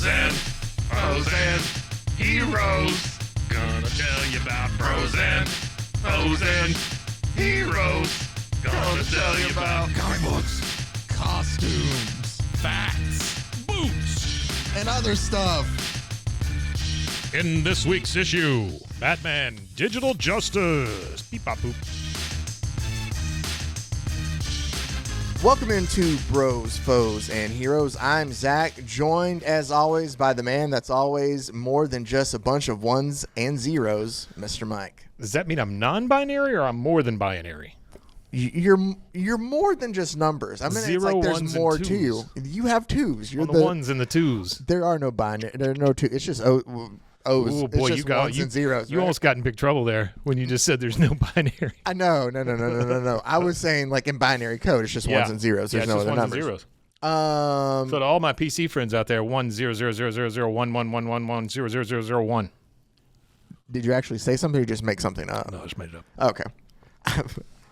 and heroes. Gonna tell you about pros and heroes. Gonna tell you about comic books, costumes, facts, boots, and other stuff. In this week's issue, Batman Digital Justice. Beep, bop, boop. Welcome into Bros, Foes, and Heroes. I'm Zach, joined as always by the man that's always more than just a bunch of ones and zeros, Mr. Mike. Does that mean I'm non-binary or I'm more than binary? You're more than just numbers. I mean, Zero, it's like there's ones, more and to you. You have twos. You're the ones and the twos. There are no binary. There are no two. It's just O's. Oh boy, it's just ones and zeros. You right? almost got in big trouble there when you just said there's no binary. I know. No. I was saying like in binary code, it's just ones and zeros. There's no other ones numbers. And zeros. So to all my PC friends out there, 1-0-0-0-0-0-1-1-1-1-0-0-0-0-1. Did you actually say something or just make something up? No, I just made it up. Okay.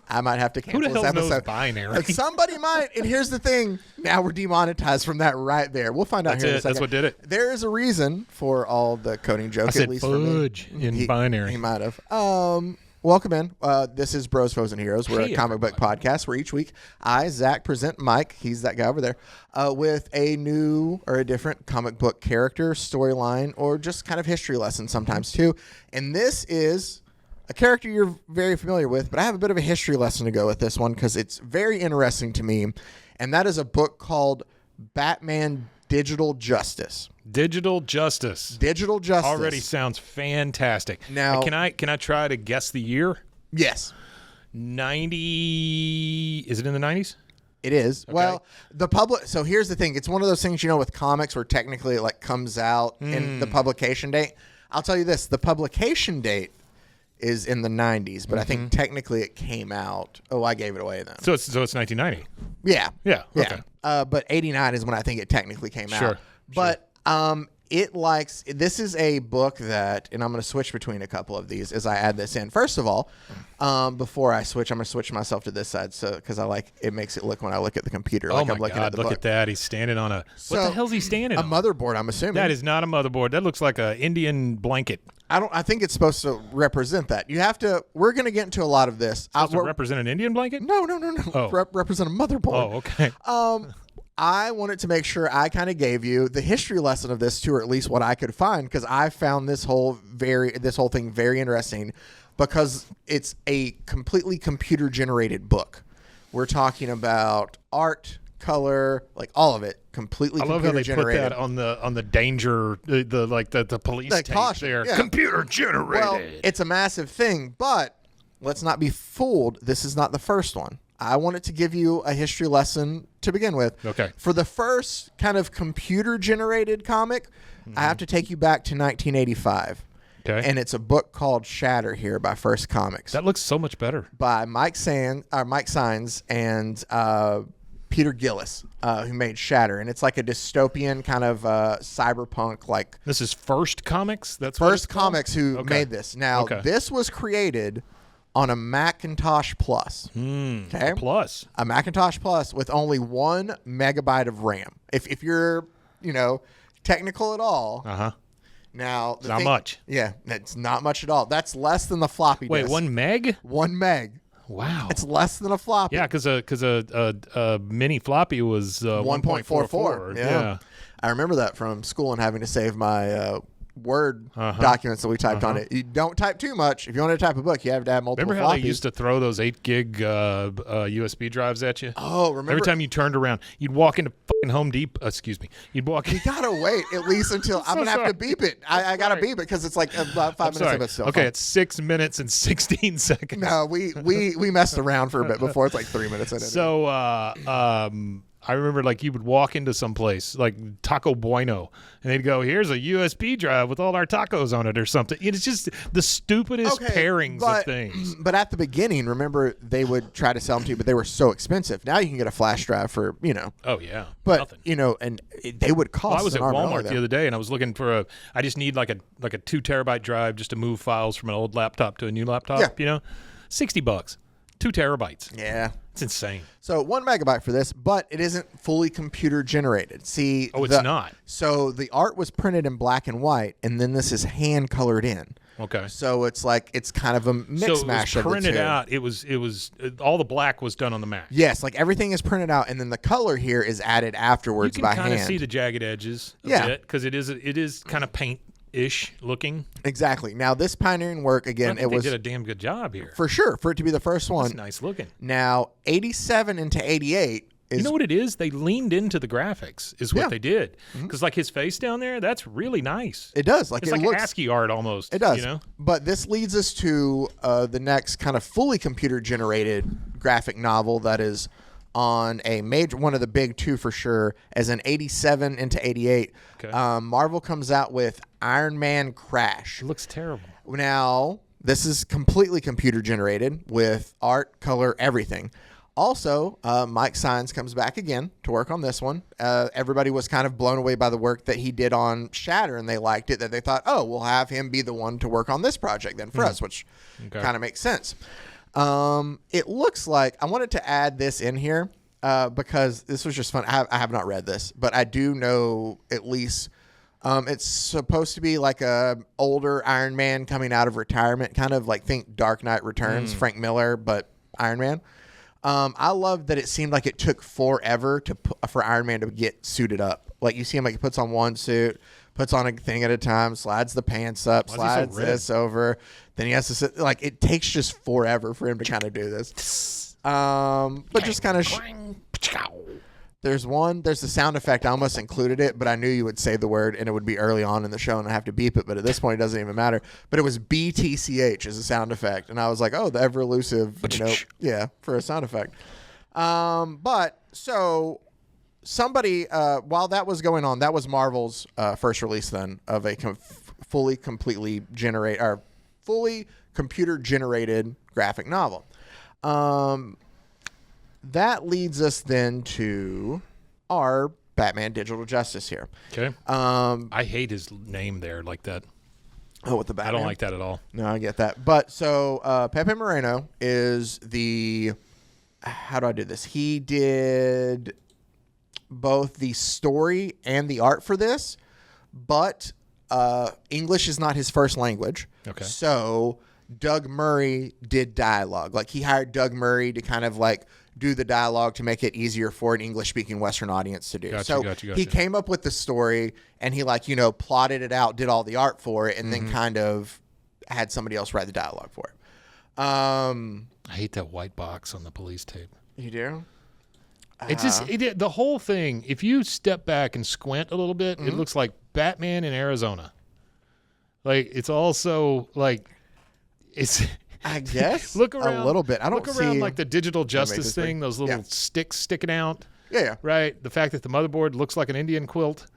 I might have to cancel Who the this hell knows episode. binary? Somebody might. And here's the thing. Now we're demonetized from that right there. We'll find out here in a second. That's what did it. There is a reason for all the coding joke, I said at least for me. fudge in binary. He might have. Welcome in. This is Bros, Foes, and Heroes. We're a comic book podcast where each week I, Zach, present Mike. He's that guy over there. With a new or a different comic book character, storyline, or just kind of history lesson sometimes too. And this is a character you're very familiar with, but I have a bit of a history lesson to go with this one because it's very interesting to me. And that is a book called Batman Digital Justice. Digital Justice. Digital Justice. Already sounds fantastic. Now, can I try to guess the year? Yes. 90. Is it in the 90s? It is. Okay. Well, so here's the thing. It's one of those things, with comics where technically it like comes out in the publication date. I'll tell you this, the publication date is in the 90s, but I think technically it came out. Oh, I gave it away then. So it's 1990. Yeah. Yeah. Okay. But 89 is when I think it technically came out. Sure. But this is a book that, and I'm going to switch between a couple of these as I add this in. First of all, before I switch, I'm going to switch myself to this side because it makes it look when I look at the computer like I'm looking at the book. Look at that. He's standing on what the hell's he standing on? A motherboard, I'm assuming. That is not a motherboard. That looks like an Indian blanket. I think it's supposed to represent that. We're going to get into a lot of this. Supposed to represent an Indian blanket? No. Oh. Represent a motherboard. Oh, okay. I wanted to make sure I kind of gave you the history lesson of this too, or at least what I could find, because I found this whole thing very interesting because it's a completely computer generated book. We're talking about art, color, like all of it, completely computer generated. I love how they put that on the danger, the police tape caution, there. yeah. Computer generated. Well, it's a massive thing, but let's not be fooled. This is not the first one. I wanted to give you a history lesson to begin with. Okay. For the first kind of computer-generated comic, I have to take you back to 1985. Okay. And it's a book called Shatter here by First Comics. That looks so much better. By Mike Saenz and Peter Gillis, who made Shatter. And it's like a dystopian kind of cyberpunk like. This is First Comics? That's First Comics who made this. Now, this was created on a Macintosh Plus. Okay? A Macintosh Plus with only 1 megabyte of RAM. If you're, technical at all. Uh-huh. Now, not much. Yeah, it's not much at all. That's less than the floppy disk. Wait, 1 meg? 1 meg. Wow. It's less than a floppy. Yeah, because a mini floppy was 1.44. Yeah. I remember that from school and having to save my Word documents that we typed on it. You don't type too much. If you want to type a book, you have to have multiple Remember how floppies. they used to throw those 8 gig USB drives at you? Oh, remember? Every time you turned around, you'd walk into fucking Home Depot. Excuse me. You'd walk. You gotta wait at least until I'm gonna have to beep it. I gotta beep it because it's like about 5 minutes of it still. Okay, it's 6 minutes and 16 seconds. No, we messed around for a bit before. It's like 3 minutes in it. So I remember you would walk into some place like Taco Bueno and they'd go, here's a USB drive with all our tacos on it or something. It's just the stupidest pairings of things. But at the beginning, remember, they would try to sell them to you, but they were so expensive. Now you can get a flash drive for, Oh, yeah. But, nothing. And they would cost I was at Walmart the the other day and I was looking for I just need like a 2 terabyte drive just to move files from an old laptop to a new laptop, $60. 2 terabytes. Yeah. It's insane. So 1 megabyte for this, but it isn't fully computer generated. See, it's not. So the art was printed in black and white, and then this is hand colored in. Okay. So it's like it's kind of a mix mash of the two. Printed out. It was all the black was done on the Mac. Yes, like everything is printed out, and then the color here is added afterwards by hand. You can kind of see the jagged edges a bit because it is kind of paint-ish looking. Exactly. Now this pioneering work again, they did a damn good job here for sure for it to be the first one. It's nice looking. Now 87 into 88. You know what it is? They leaned into the graphics is what they did. Because like his face down there, that's really nice. It does. It's like looks, ASCII art almost. It does. You know? But this leads us to the next kind of fully computer-generated graphic novel that is on a major, one of the big 2 for sure, as an 87 into 88. Okay. Marvel comes out with Iron Man Crash. It looks terrible. Now, this is completely computer-generated with art, color, everything. Also, Mike Sines comes back again to work on this one. Everybody was kind of blown away by the work that he did on Shatter, and they liked it, that they thought, oh, we'll have him be the one to work on this project then for us, which kind of makes sense. It looks like, I wanted to add this in here because this was just fun. I have not read this, but I do know at least it's supposed to be like a older Iron Man coming out of retirement, kind of like think Dark Knight Returns, Frank Miller, but Iron Man. I love that it seemed like it took forever for Iron Man to get suited up. Like you see him, like he puts on one suit, puts on a thing at a time, slides the pants up, slides this over. Then he has to sit. Like it takes just forever for him to kind of do this. But just kind of. There's the sound effect. I almost included it, but I knew you would say the word and it would be early on in the show and I have to beep it. But at this point, it doesn't even matter. But it was BTCH as a sound effect. And I was like, oh, the ever elusive, for a sound effect. But so somebody, while that was going on, that was Marvel's first release then of a fully computer generated graphic novel. That leads us then to our Batman Digital Justice here. Okay. I hate his name there like that. Oh, with the Batman? I don't like that at all. No, I get that. But so Pepe Moreno is the... How do I do this? He did both the story and the art for this, but English is not his first language. Okay. So Doug Murray did dialogue. Like he hired Doug Murray to kind of like do the dialogue to make it easier for an English-speaking Western audience to do. Gotcha. He came up with the story and he plotted it out, did all the art for it, and then kind of had somebody else write the dialogue for it. I hate that white box on the police tape. You do? The whole thing, if you step back and squint a little bit, it looks like Batman in Arizona. Like, it's also like, it's... I guess look around a little bit. I don't look see around like the digital justice thing, those little sticks sticking out. Yeah. Right. The fact that the motherboard looks like an Indian quilt.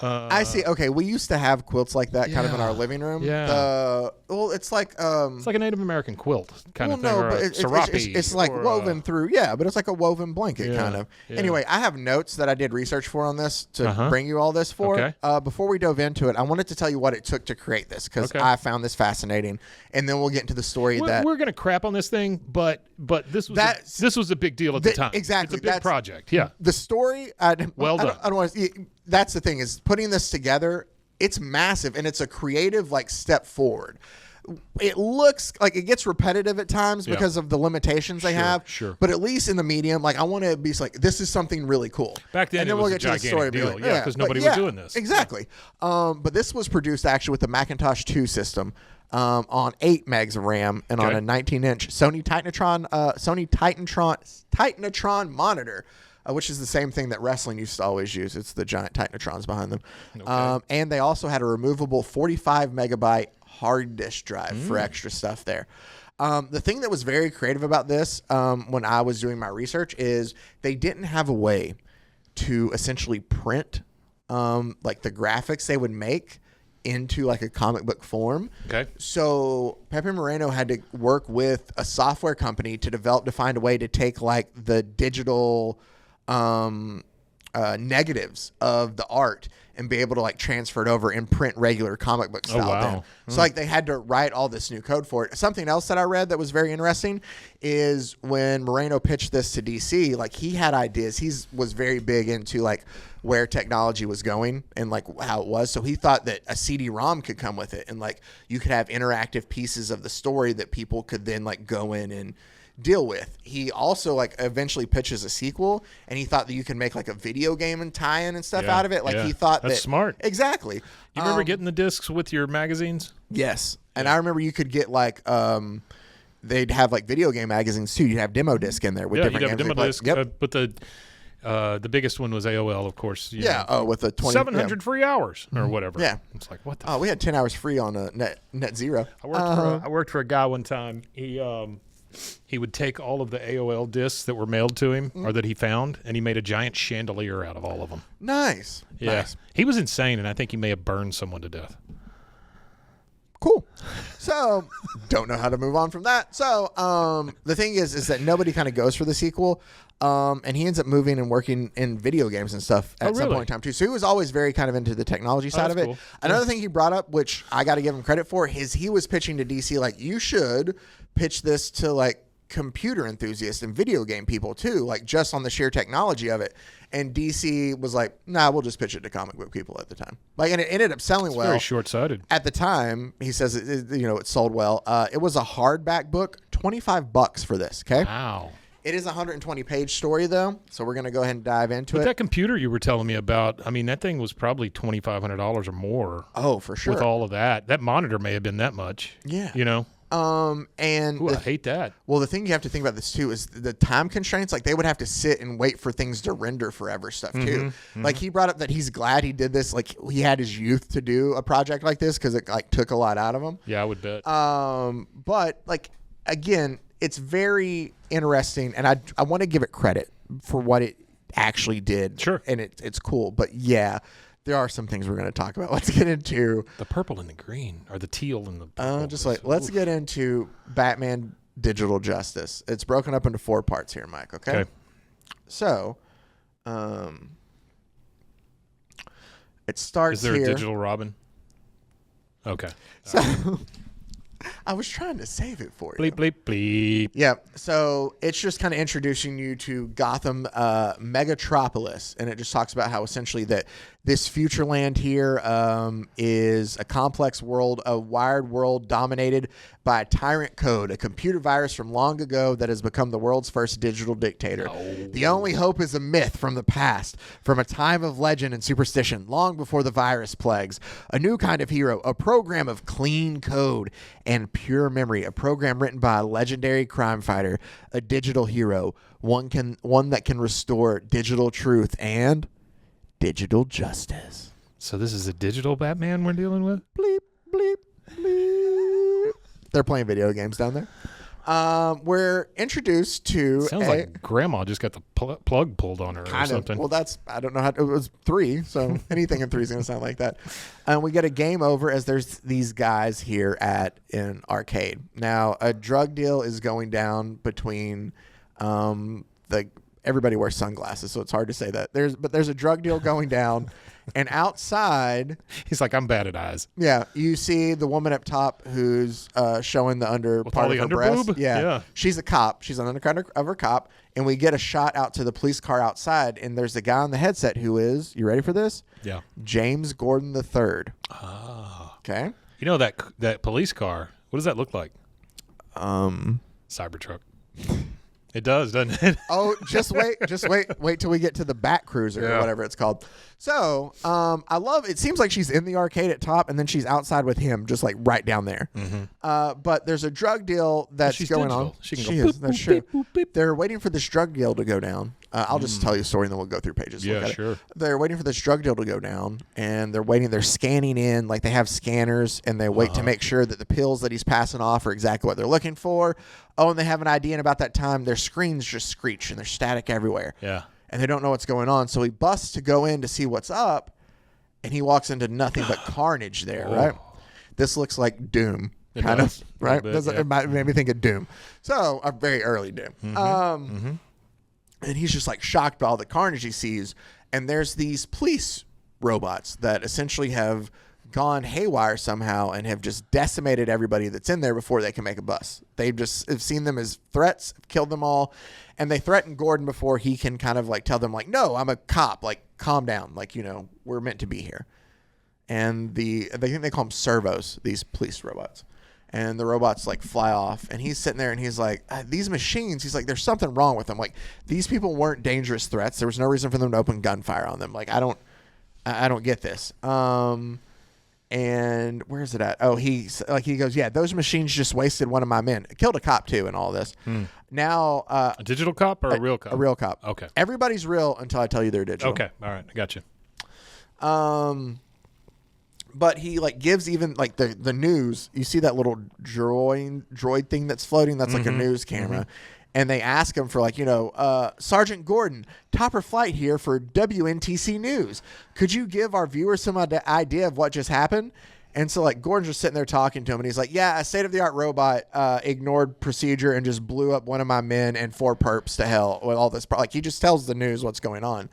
I see. Okay, we used to have quilts like that kind of in our living room. Yeah. It's like it's like a Native American quilt kind of thing. No, but it's like woven through. Yeah, but it's like a woven blanket kind of. Yeah. Anyway, I have notes that I did research for on this to bring you all this for. Okay. Before we dove into it, I wanted to tell you what it took to create this because I found this fascinating, and then we'll get into the story we're gonna crap on this thing, but this was a big deal at the time. Exactly, it's a big project. Yeah. The story. Well done. I don't want to. That's the thing is putting this together. It's massive and it's a creative step forward. It looks like it gets repetitive at times because of the limitations they have. Sure. But at least in the medium, I want to be like, this is something really cool. Back then, and then it was a gigantic deal. Because nobody was doing this. Exactly. But this was produced actually with the Macintosh 2 system on 8 megs of RAM and on a 19-inch Sony Titanatron monitor. Which is the same thing that wrestling used to always use. It's the giant Titanatrons behind them. Okay. And they also had a removable 45 megabyte hard disk drive for extra stuff there. The thing that was very creative about this when I was doing my research is they didn't have a way to essentially print the graphics they would make into a comic book form. Okay. So Pepe Moreno had to work with a software company to find a way to take the digital negatives of the art and be able to like transfer it over and print regular comic book style. wow. So like they had to write all this new code for it. Something else that I read that was very interesting is when Moreno pitched this to DC, like he had ideas. He was very big into like where technology was going and like how it was. So he thought that a CD-ROM could come with it and like you could have interactive pieces of the story that people could then like go in and deal with. He also like eventually pitches a sequel, and he thought that you could make like a video game and tie-in and stuff out of it. Like he thought that's smart. Exactly. You remember getting the discs with your magazines? Yes, and I remember you could get like they'd have like video game magazines too. You'd have demo disc in there with different you'd have games. a demo disc. Yep. But the biggest one was AOL, of course. Yeah. Oh, with the 700 free hours or whatever. Yeah. It's like what? We had 10 hours free on Net Zero. I worked for a guy one time. He would take all of the AOL discs that were mailed to him or that he found, and he made a giant chandelier out of all of them. Nice. Yeah. Nice. He was insane, and I think he may have burned someone to death. Cool. So, don't know how to move on from that. So, the thing is that nobody kind of goes for the sequel, and he ends up moving and working in video games and stuff at some point in time too. So he was always very kind of into the technology side of it. Cool. Another thing he brought up, which I got to give him credit for, is he was pitching to DC like, you should pitch this to like computer enthusiasts and video game people too, like just on the sheer technology of it. And DC was like, nah, we'll just pitch it to comic book people at the time. Like, and it ended up selling well. Very short-sighted. At the time, he says, it sold well. It was a hardback book, $25 for this. Okay. Wow. It is a 120-page story though, so we're going to go ahead and dive into it. That computer you were telling me about, I mean, that thing was probably $2,500 or more. Oh, for sure. With all of that. That monitor may have been that much. Yeah. You know? And I hate that. Well, the thing you have to think about this too is the time constraints. Like they would have to sit and wait for things to render forever stuff too. Mm-hmm. Like he brought up that he's glad he did this. Like he had his youth to do a project like this because it like took a lot out of him. Yeah, I would bet. But like, again, it's very interesting, and I want to give it credit for what it actually did. Sure. And it's cool. But yeah, there are some things we're going to talk about. Let's get into the purple and the green, or the teal and the purple. Let's get into Batman Digital Justice. It's broken up into 4 parts here, Mike. Okay. So, it starts. Is there here. a digital Robin? Okay. So. I was trying to save it for you. Bleep, bleep, bleep. Yeah. So it's just kind of introducing you to Gotham Megatropolis. And it just talks about how essentially that this future land here is a complex world, a wired world dominated by a tyrant code, a computer virus from long ago that has become the world's first digital dictator. Oh. The only hope is a myth from the past, from a time of legend and superstition, long before the virus plagues. A new kind of hero, a program of clean code and pure memory, a program written by a legendary crime fighter, a digital hero, one that can restore digital truth and digital justice. So this is a digital Batman we're dealing with? Bleep, bleep, bleep. They're playing video games down there. We're introduced to... Sounds like Grandma just got the plug pulled on her or something. Well, I don't know how... It was 3, so anything in 3 is going to sound like that. And we get a game over as there's these guys here at an arcade. Now, a drug deal is going down between everybody wears sunglasses, so it's hard to say that. There's a drug deal going down, and outside... He's like, I'm bad at eyes. Yeah, you see the woman up top who's showing the under with part of her breast. Boob? Yeah, she's a cop. She's an undercover of her cop, and we get a shot out to the police car outside, and there's a guy on the headset who is, you ready for this? Yeah. James Gordon III. Ah. Okay. You know that police car, what does that look like? Cybertruck. It does, doesn't it? Oh, just wait till we get to the Bat Cruiser or whatever it's called. So, I love it. Seems like she's in the arcade at top, and then she's outside with him, just like right down there. Mm-hmm. But there's a drug deal that's going digital. on. She can go is. That's true. They're waiting for this drug deal to go down. I'll just tell you a story, and then we'll go through pages. Yeah, sure. They're waiting for this drug deal to go down, and they're scanning in. Like they have scanners, and they wait to make sure that the pills that he's passing off are exactly what they're looking for. Oh, and they have an idea, and about that time, their screens just screech, and there's static everywhere. Yeah. And they don't know what's going on. So he busts to go in to see what's up, and he walks into nothing but carnage there, right? This looks like Doom, kind of, right? It made me think of Doom. So, a very early Doom. And he's just like shocked by all the carnage he sees. And there's these police robots that essentially have gone haywire somehow and have just decimated everybody that's in there before they can make a bus. They've just have seen them as threats, killed them all, and they threaten Gordon before he can kind of like tell them like, no, I'm a cop, like calm down, like, you know, we're meant to be here. And they think they call them servos, these police robots. And the robots like fly off, and he's sitting there and he's like, these machines, he's like, there's something wrong with them. Like, these people weren't dangerous threats. There was no reason for them to open gunfire on them. Like, I don't get this. And where's it at? Oh, he goes, yeah, those machines just wasted one of my men. Killed a cop too in all this. Now, a digital cop or a real cop? A real cop. Okay. Everybody's real until I tell you they're digital. Okay. All right. I got you. But he like gives even like the news. You see that little droid thing that's floating? That's like a news camera. And they ask him for like, you know, Sergeant Gordon, topper flight here for WNTC News. Could you give our viewers some idea of what just happened? And so like Gordon's just sitting there talking to him, and he's like, yeah, a state-of-the-art robot ignored procedure and just blew up one of my men and 4 perps to hell with all this. Like, he just tells the news what's going on.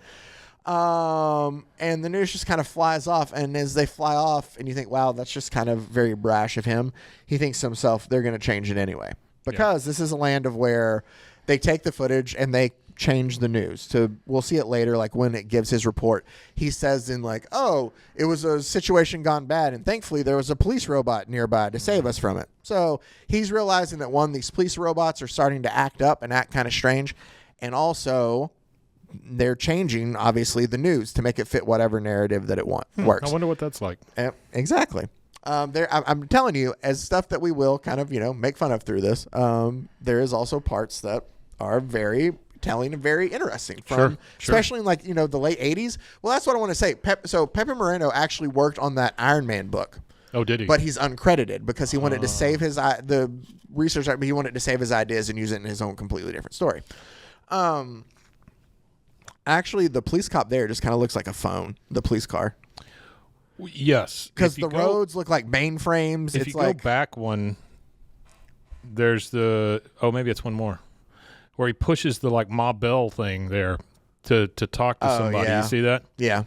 And the news just kind of flies off. And as they fly off and you think, wow, that's just kind of very brash of him, he thinks to himself, they're going to change it anyway. Because this is a land of where they take the footage and they change the news to, we'll see it later, like when it gives his report, he says in like, oh, it was a situation gone bad, and thankfully there was a police robot nearby to save us from it. So he's realizing that these police robots are starting to act up and act kind of strange, and also they're changing obviously the news to make it fit whatever narrative that it works. I wonder what that's like. Exactly. I'm telling you, as stuff that we will kind of, you know, make fun of through this, there is also parts that are very telling and very interesting from, especially in like, you know, the late 80s. Well, that's what I want to say. Pepe Moreno actually worked on that Iron Man book. Oh, did he? But he's uncredited because he wanted to save the research. He wanted to save his ideas and use it in his own completely different story. Actually, the police cop there just kind of looks like a phone, the police car. Yes. Because the roads look like mainframes. If you go back one, there's maybe it's one more, where he pushes the like Ma Bell thing there to talk to somebody. Yeah. You see that? Yeah.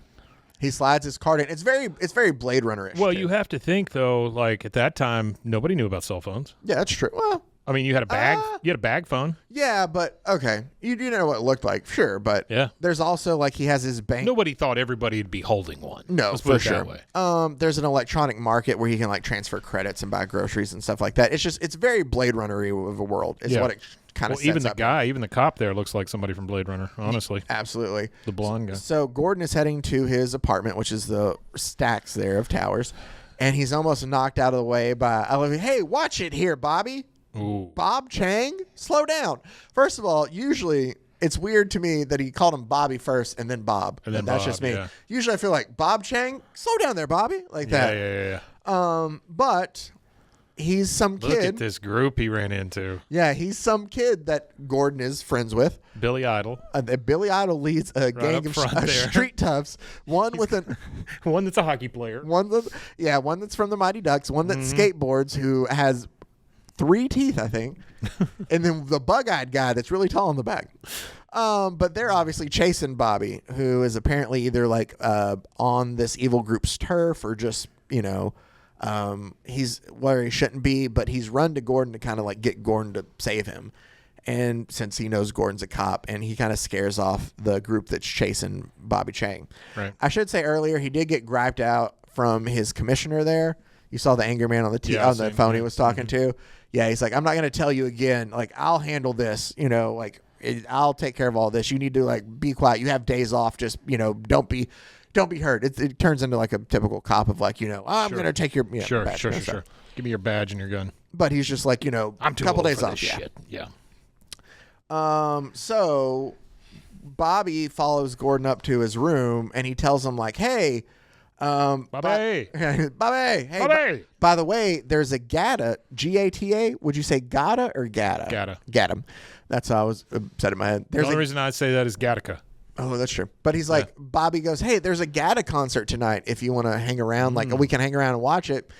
He slides his card in. It's very Blade Runner-ish. Well, you have to think though, like at that time, nobody knew about cell phones. Yeah, that's true. Well, I mean, you had a bag. You had a bag phone. Yeah, but okay, you do know what it looked like, sure. But yeah, there's also like he has his bank. Nobody thought everybody would be holding one. No, Let's for put it sure. that way. There's an electronic market where you can like transfer credits and buy groceries and stuff like that. It's very Blade Runner-y of a world. Is what it kind of sets even the up. Guy, even the cop there looks like somebody from Blade Runner. Honestly, absolutely. The blonde guy. So Gordon is heading to his apartment, which is the stacks there of towers, and he's almost knocked out of the way by hey, watch it here, Bobby. Ooh. Bob Chang? Slow down. First of all, usually it's weird to me that he called him Bobby first and then Bob. And then that's Bob, just me. yeah. Usually I feel like Bob Chang, slow down there, Bobby. Like that. Yeah. But he's some kid. Look at this group he ran into. Yeah, he's some kid that Gordon is friends with. Billy Idol. Billy Idol leads a gang of street toughs. One with one that's a hockey player. One that's from the Mighty Ducks. One that skateboards, who has 3 teeth, I think. And then the bug-eyed guy that's really tall in the back. But they're obviously chasing Bobby, who is apparently either like on this evil group's turf or just, you know, he's where he shouldn't be, but he's run to Gordon to kind of like get Gordon to save him. And since he knows Gordon's a cop, and he kind of scares off the group that's chasing Bobby Chang. Right. I should say earlier, he did get griped out from his commissioner there. You saw the anger man on the phone he was talking to. Yeah, he's like, I'm not going to tell you again. Like, I'll handle this. You know, like, I'll take care of all this. You need to, like, be quiet. You have days off. Just, you know, don't be hurt. It turns into, like, a typical cop of, like, you know, I'm going to take your badge. Sure. Give me your badge and your gun. But he's just like, you know, I'm too couple old days for off. this shit. Yeah. So Bobby follows Gordon up to his room, and he tells him, like, hey, Bobby. Bobby. Hey, Bobby. By the way, there's a GATA, G-A-T-A. Would you say GATA or GATA? GATA. That's how I was said in my head. The only reason I'd say that is Gattaca. Oh, that's true. But he's like, Bobby goes, hey, there's a GATA concert tonight if you want to hang around. Like, we can hang around and watch it.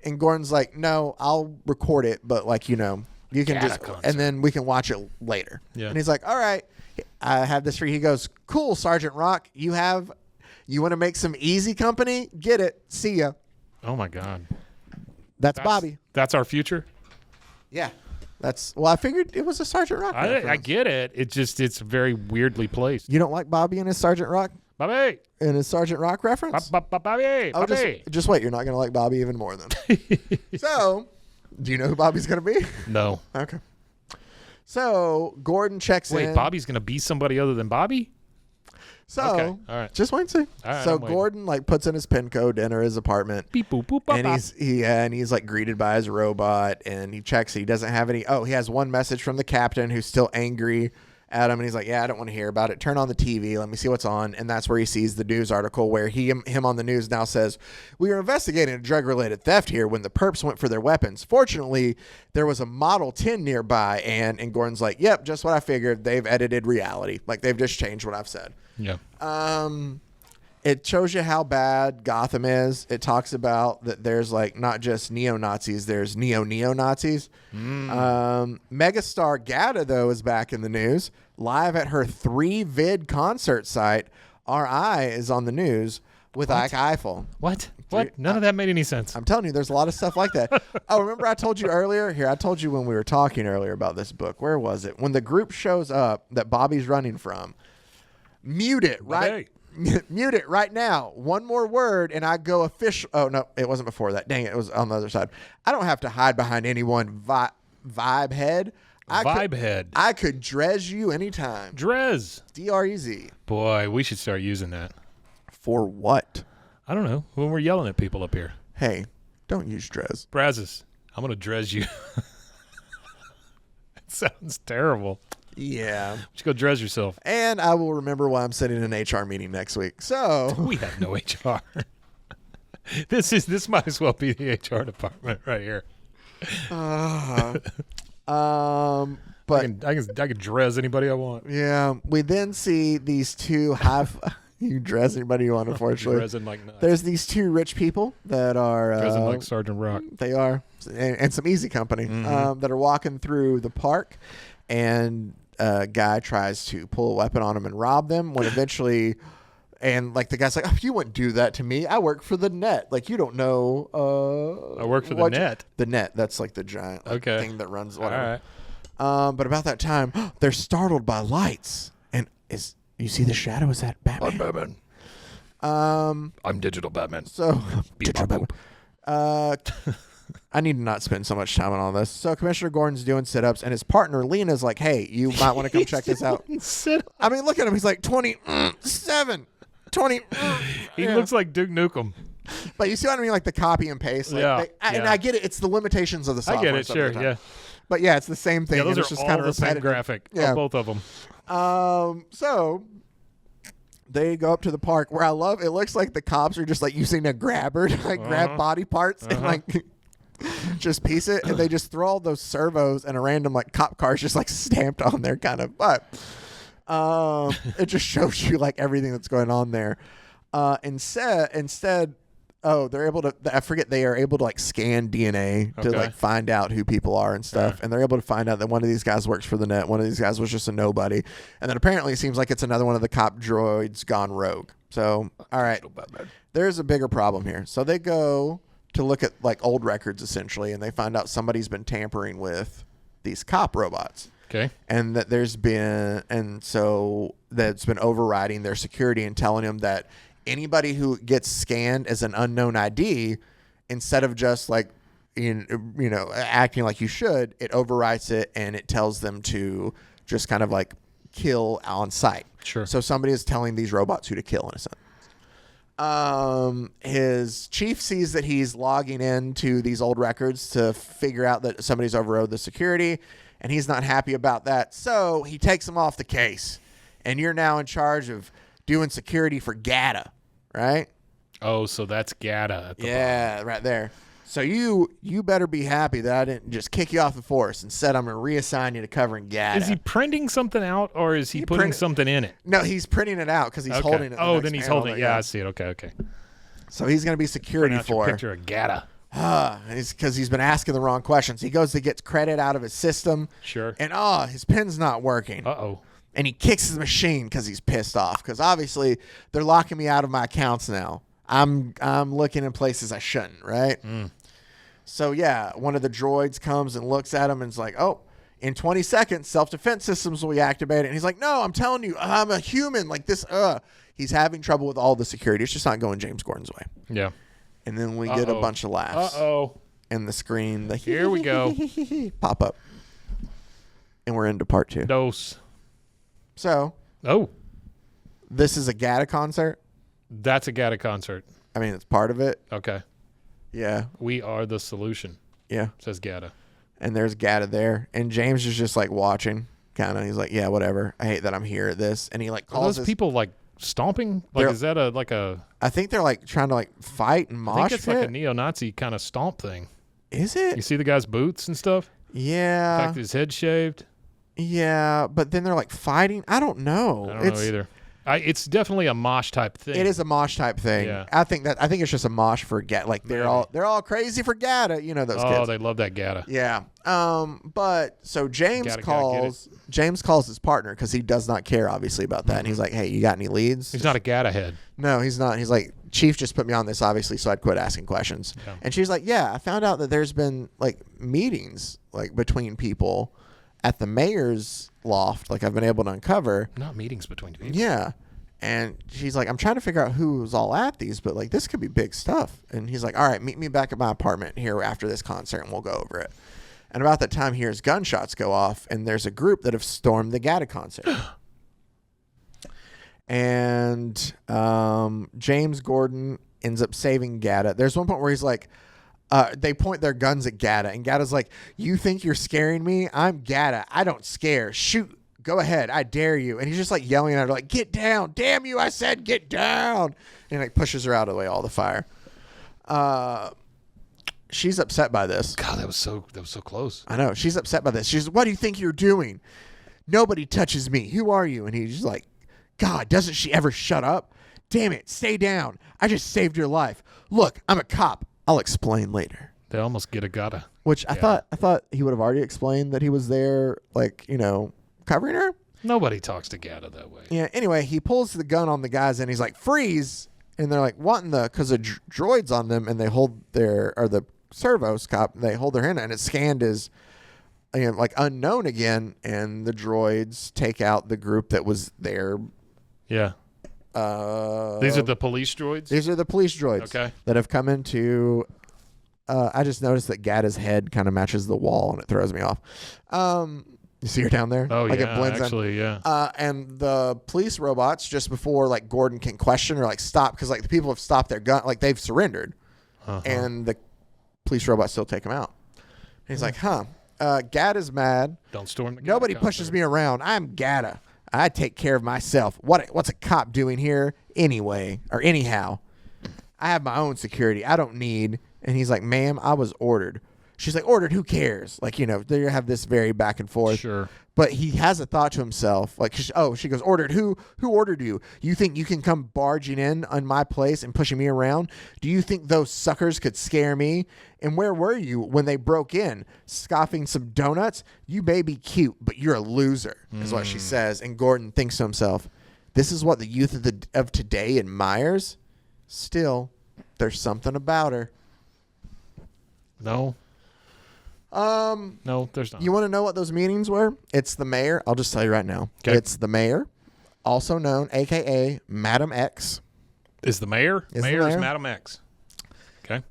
And Gordon's like, no, I'll record it. But, like, you know, you can GATA just, concert. and then we can watch it later. Yeah. And he's like, all right. I have this for you. He goes, cool, Sergeant Rock. You want to make some easy company? Get it. See ya. Oh, my God. That's Bobby. That's our future? Yeah. I figured it was a Sergeant Rock. I get it. It's very weirdly placed. You don't like Bobby and his Sergeant Rock? Bobby. And his Sergeant Rock reference? Bobby. Oh, just wait. You're not going to like Bobby even more then. So, do you know who Bobby's going to be? No. Okay. So, Gordon checks in. Wait, Bobby's going to be somebody other than Bobby? So, okay. All right. Just wait and see. All right, so Gordon puts in his PIN code to enter his apartment. Beep boop boop. And he's greeted by his robot, and he checks. He doesn't have any. Oh, he has one message from the captain who's still angry at him, and he's like, "Yeah, I don't want to hear about it. Turn on the TV. Let me see what's on." And that's where he sees the news article where him on the news now says, "We are investigating a drug-related theft here when the perps went for their weapons. Fortunately, there was a Model 10 nearby." And Gordon's like, "Yep, just what I figured. They've edited reality. They've just changed what I've said." Yeah. It shows you how bad Gotham is. It talks about that there's not just neo-Nazis, there's neo-Nazis. Megastar Gata, though, is back in the news. Live at her 3-vid concert site, RI is on the news with Ike Eiffel. What? None of that made any sense. I'm telling you, there's a lot of stuff like that. Oh, remember I told you earlier? Here, I told you when we were talking earlier about this book. Where was it? When the group shows up that Bobby's running from, mute it, right? Mute it right now. One more word and I go official. Oh, no, it wasn't before that. Dang it. It was on the other side. I don't have to hide behind any one vibe head. I could drez you anytime. Drez. D-R-E-Z. Boy, we should start using that. For what? I don't know. When we're yelling at people up here. Hey, don't use drez. Brazos, I'm going to drez you. It sounds terrible. Yeah. Just go dress yourself. And I will remember why I'm sitting in an HR meeting next week. So we have no HR. This might as well be the HR department right here. But I can dress anybody I want. Yeah. We then see these two you dress anybody you want, unfortunately. There's these two rich people that are dressing like Sergeant Rock. They are, and some easy company that are walking through the park, and a guy tries to pull a weapon on them and rob them. When eventually, and the guy's like, "Oh, you wouldn't do that to me. I work for the net. You don't know." I work for the net. The net. That's the giant thing that runs whatever. All right. But about that time, they're startled by lights, and you see the shadow? Is that Batman? I'm Batman. I'm Digital Batman. So, Digital Batman. I need to not spend so much time on all this. So Commissioner Gordon's doing sit-ups, and his partner Lena's like, "Hey, you might want to come check this out." I mean, look at him. He's like 27, 20. He looks like Duke Nukem. But you see what I mean? The copy and paste. And I get it. It's the limitations of the software. I get it. Sure. Yeah. But yeah, it's the same thing. Yeah, those are just all kind of the same graphic. Yeah. Both of them. So they go up to the park where I love. It looks like the cops are just using a grabber to grab body parts and just piece it, and they just throw all those servos and a random cop car is just stamped on there kind of. But it just shows you everything that's going on there. Instead, they're able to. I forget they are able to scan DNA to find out who people are and stuff, and they're able to find out that one of these guys works for the net. One of these guys was just a nobody, and then apparently it seems like it's another one of the cop droids gone rogue. So all right, there's a bigger problem here. So they go to look at old records essentially, and they find out somebody's been tampering with these cop robots. Okay. And that that's been overriding their security and telling them that anybody who gets scanned as an unknown ID, instead of just acting like you should, it overwrites it and it tells them to just kind of kill on sight. Sure. So somebody is telling these robots who to kill in a sense. His chief sees that he's logging into these old records to figure out that somebody's overrode the security, and he's not happy about that. So he takes him off the case, and you're now in charge of doing security for Gata, right? Oh, so that's Gata at the bottom. Right there. So you better be happy that I didn't just kick you off the force and said I'm going to reassign you to covering Gata. Is he printing something out, or is he putting something in it? No, he's printing it out because he's holding it. Oh, then he's holding it. Yeah, I see it. Okay. So he's going to be security for your picture of Gata. Because he's been asking the wrong questions. He goes to get credit out of his system. Sure. And his pen's not working. Uh-oh. And he kicks his machine because he's pissed off. Because obviously they're locking me out of my accounts now. I'm looking in places I shouldn't, right? So yeah, one of the droids comes and looks at him and is like, oh, in 20 seconds, self-defense systems will be activated. And he's like, no, I'm telling you, I'm a human. Like this, He's having trouble with all the security. It's just not going James Gordon's way. Yeah. And then we get a bunch of laughs. And the screen, here we go. Pop up. And we're into part 2. Dose. So. Oh. This is a GATA concert? That's a GATA concert. I mean, it's part of it. Okay. Yeah. We are the solution. Yeah. Says GATA. And there's GATA there. And James is just like watching. Kind of. He's like, yeah, whatever. I hate that I'm here at this. And he like calls those people like stomping? Like, is that I think they're like trying to like fight and mosh. I think it's like a neo-Nazi kind of stomp thing. Is it? You see the guy's boots and stuff? Yeah. In fact, his head shaved. Yeah, but then they're like fighting. I don't know. I don't know either. It's definitely a mosh type thing. It is a mosh type thing. Yeah. I think it's just a mosh for GATA. Like they're all crazy for GATA. You know those kids. Oh, they love that GATA. Yeah. But so James calls his partner because he does not care obviously about that, and he's like, "Hey, you got any leads?" He's not a GATA head. No, he's not. He's like, "Chief just put me on this obviously, so I'd quit asking questions." Yeah. And she's like, "Yeah, I found out that there's been like meetings like between people at the mayor's loft. Like I've been able to uncover." Not meetings between people. Yeah. And she's like, I'm trying to figure out who's all at these, but like this could be big stuff. And he's like, all right, meet me back at my apartment here after this concert and we'll go over it. And about that time, he hears gunshots go off and there's a group that have stormed the GATA concert. And James Gordon ends up saving GATA. There's one point where he's like, they point their guns at GATA and GATA's like, you think you're scaring me? I'm GATA. I don't scare. Shoot. Go ahead. I dare you. And he's just like yelling at her like, get down. Damn you. I said, get down. And like pushes her out of the way, all the fire. She's upset by this. God, that was so close. I know. She's upset by this. She's, what do you think you're doing? Nobody touches me. Who are you? And he's just like, God, doesn't she ever shut up? Damn it. Stay down. I just saved your life. Look, I'm a cop. I'll explain later. They almost get a GATA. Which I thought he would have already explained that he was there, like, you know, covering her. Nobody talks to GATA that way. Yeah. Anyway, he pulls the gun on the guys and he's like, freeze. And they're like, what in the, because the droids on them and they hold the servos cop, they hold their hand and it's scanned as, you know, like unknown again. And the droids take out the group that was there. Yeah. These are the police droids? These are the police droids. Okay. That have come into, I just noticed that GATA's head kind of matches the wall and it throws me off. You see her down there? Oh, like yeah, it blends actually, in. Yeah. And the police robots, just before like Gordon can question or like stop, because like the people have stopped their gun, like they've surrendered, and the police robots still take them out. And he's like, GATA's mad. Don't storm the Nobody pushes me around. I'm GATA. I take care of myself. What's a cop doing here anyway, or anyhow? I have my own security. I don't need. And he's like, ma'am, I was ordered. She's like, ordered, who cares? Like, you know, they have this very back and forth. Sure. But he has a thought to himself. Like, she goes, ordered, who ordered you? You think you can come barging in on my place and pushing me around? Do you think those suckers could scare me? And where were you when they broke in? Scoffing some donuts? You may be cute, but you're a loser, is what she says. And Gordon thinks to himself, this is what the youth of today admires? Still, there's something about her. No. No, there's not. You want to know what those meetings were? It's the mayor. I'll just tell you right now. Okay. It's the mayor, also known, a.k.a. Madam X. Is the mayor? Mayor is Madam X. Okay.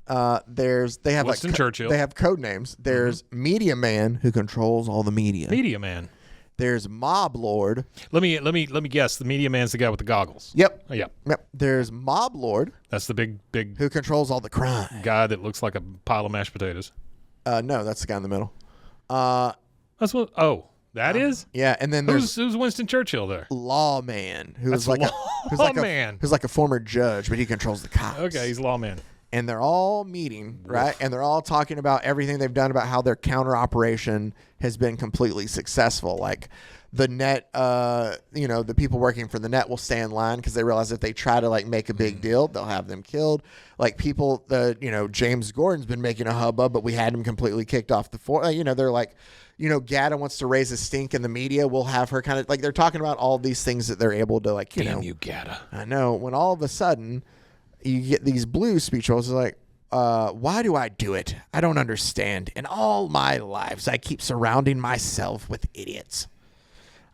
They have Winston Churchill. They have code names. There's Media Man, who controls all the media. Media Man. There's Mob Lord. Let me guess. The Media Man's the guy with the goggles. Yep. Oh, yep. There's Mob Lord. That's the big who controls all the crime. Guy that looks like a pile of mashed potatoes. No, that's the guy in the middle. That's what. Oh, that is. Yeah, and then there's who's Winston Churchill there? Lawman, who's like a former judge, but he controls the cops. Okay, he's lawman. And they're all meeting, right? And they're all talking about everything they've done, about how their counter operation has been completely successful. Like the net, the people working for the net will stay in line because they realize if they try to like make a big deal, they'll have them killed. Like people, James Gordon's been making a hubbub, but we had him completely kicked off the floor. They're like, Gata wants to raise a stink in the media. We'll have her kind of like, they're talking about all these things that they're able to like, Damn you, Gata. I know. When all of a sudden you get these blue speech roles like, why do I do it? I don't understand. In all my lives, I keep surrounding myself with idiots.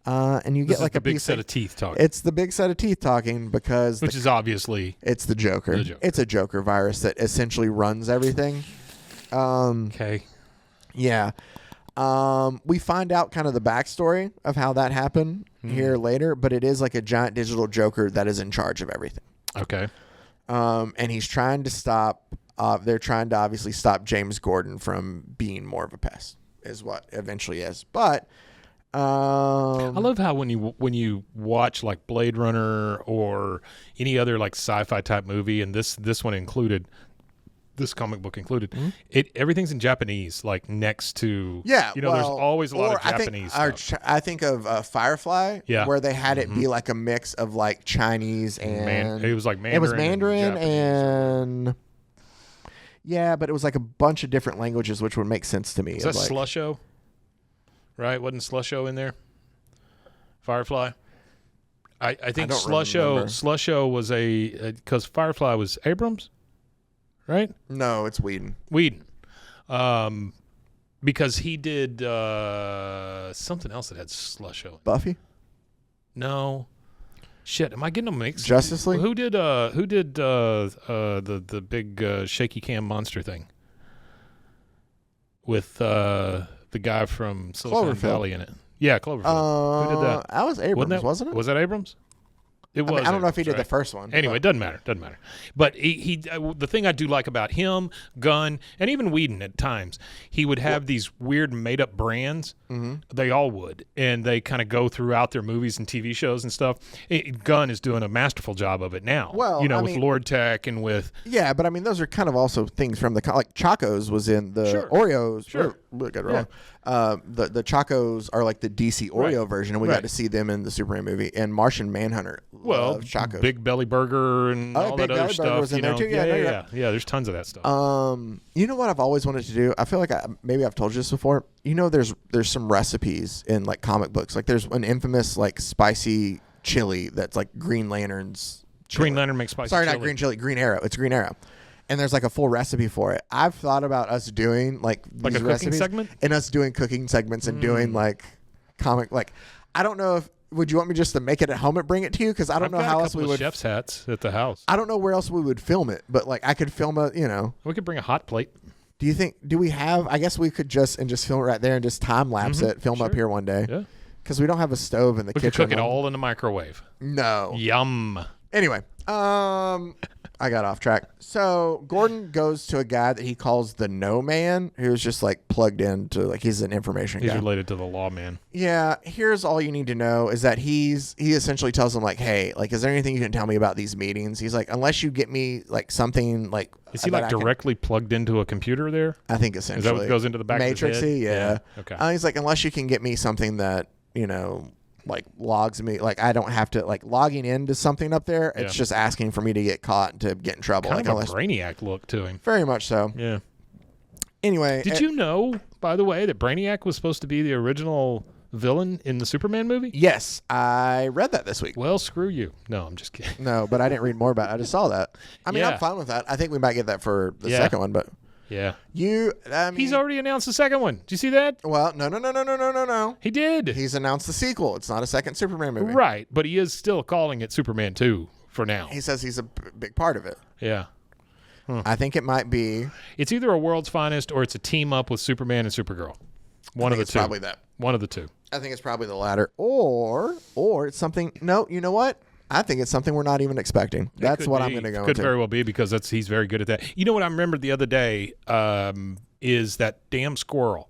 And you get like a big set of teeth talking. It's the big set of teeth talking because which is obviously it's the Joker. It's a Joker virus that essentially runs everything. Okay. Yeah. We find out kind of the backstory of how that happened here later, but it is like a giant digital Joker that is in charge of everything. Okay. And he's trying to stop. They're trying to obviously stop James Gordon from being more of a pest, is what eventually is. But I love how when you watch like Blade Runner or any other like sci-fi type movie, and this one included, this comic book included, everything's in Japanese, like next to there's always a lot of Japanese stuff. I think of Firefly, where they had it be like a mix of like Chinese and it was like Mandarin. It was Mandarin and yeah, but it was like a bunch of different languages, which would make sense to me. Is that Slusho? Right? Wasn't Slusho in there? Firefly? I think Slusho was because Firefly was Abrams, right? No, it's Whedon. Because he did something else that had Slusho. Buffy? No. Shit, am I getting them mixed? Justice League? Who did the big shaky cam monster thing with the guy from Silicon Valley in it? Yeah, Cloverfield. Who did that? That was Abrams, wasn't it? Was that Abrams? It was. I don't know if he did the first one. Anyway, it doesn't matter. But he the thing I do like about him, Gunn, and even Whedon at times, he would have these weird made-up brands. Mm-hmm. They all would. And they kind of go throughout their movies and TV shows and stuff. Gunn is doing a masterful job of it now. Well, with Lord Tech and with... Yeah, but I mean, those are kind of also things from the... Like, Chacos was in the Oreos. Sure. Got it wrong. The Chacos are like the DC Oreo version, and we got to see them in the Superman movie. And Martian Manhunter. Well, Chacos. Big Belly Burger and all Big that Belly other Burger stuff. Was in there too. Yeah. There's tons of that stuff. You know what I've always wanted to do? I feel like maybe I've told you this before. There's some recipes in like comic books. Like there's an infamous like spicy chili that's like Green Lantern's chili. Green Lantern makes spicy chili. chili. Not green chili, Green Arrow. It's Green Arrow. And there's like a full recipe for it. I've thought about us doing like these a cooking segment? And us doing cooking segments and doing like comic, like, I don't know if, would you want me just to make it at home and bring it to you? Because I don't know how else we would. Chef's hats at the house. I don't know where else we would film it, but like I could film We could bring a hot plate. Do we have, I guess we could just film it right there and just time lapse it, film up here one day. Yeah. Because we don't have a stove in the kitchen. We could cook it all in the microwave. No. Yum. Anyway, I got off track. So Gordon goes to a guy that he calls the No Man, who's just like plugged into, like, he's an information guy. He's related to the lawman. Yeah. Here's all you need to know is that he essentially tells him like, hey, like, is there anything you can tell me about these meetings? He's like, unless you get me like something like. Is he like directly plugged into a computer there? I think essentially. Is that what goes into the back Matrix-y, of his head? Yeah. Okay. He's like, unless you can get me something that, like logs me, like I don't have to like logging into something up there. It's just asking for me to get caught and to get in trouble. Kind of a Brainiac look to him. Very much so. Yeah. Anyway, did you know, by the way, that Brainiac was supposed to be the original villain in the Superman movie? Yes, I read that this week. Well, screw you. No, I'm just kidding. No, but I didn't read more about it. I just saw that. I mean, I'm fine with that. I think we might get that for the second one, but. Yeah. He's already announced the second one. Did you see that? Well, no. He did. He's announced the sequel. It's not a second Superman movie. Right, but he is still calling it Superman 2 for now. He says he's a big part of it. Yeah. I think it might be. It's either a World's Finest or it's a team up with Superman and Supergirl. One of the two. Probably that. One of the two. I think it's probably the latter. Or it's something. No, you know what? I think it's something we're not even expecting. That's what I'm going to go into. Could very well be because he's very good at that. You know what I remembered the other day is that damn squirrel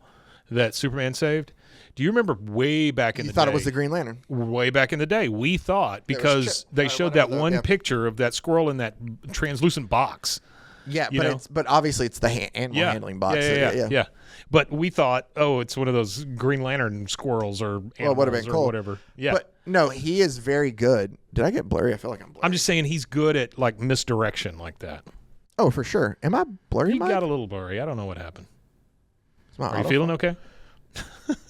that Superman saved. Do you remember way back in the day? You thought it was the Green Lantern? Way back in the day. We thought because they showed that one picture of that squirrel in that translucent box. Yeah, but obviously it's the animal handling box. Yeah. But we thought, oh, it's one of those Green Lantern squirrels or animals or whatever. Yeah. But no, he is very good. Did I get blurry? I feel like I'm blurry. I'm just saying he's good at like misdirection like that. Oh, for sure. Am I blurry, You Mike? got a little blurry. I don't know what happened. Are you feeling okay?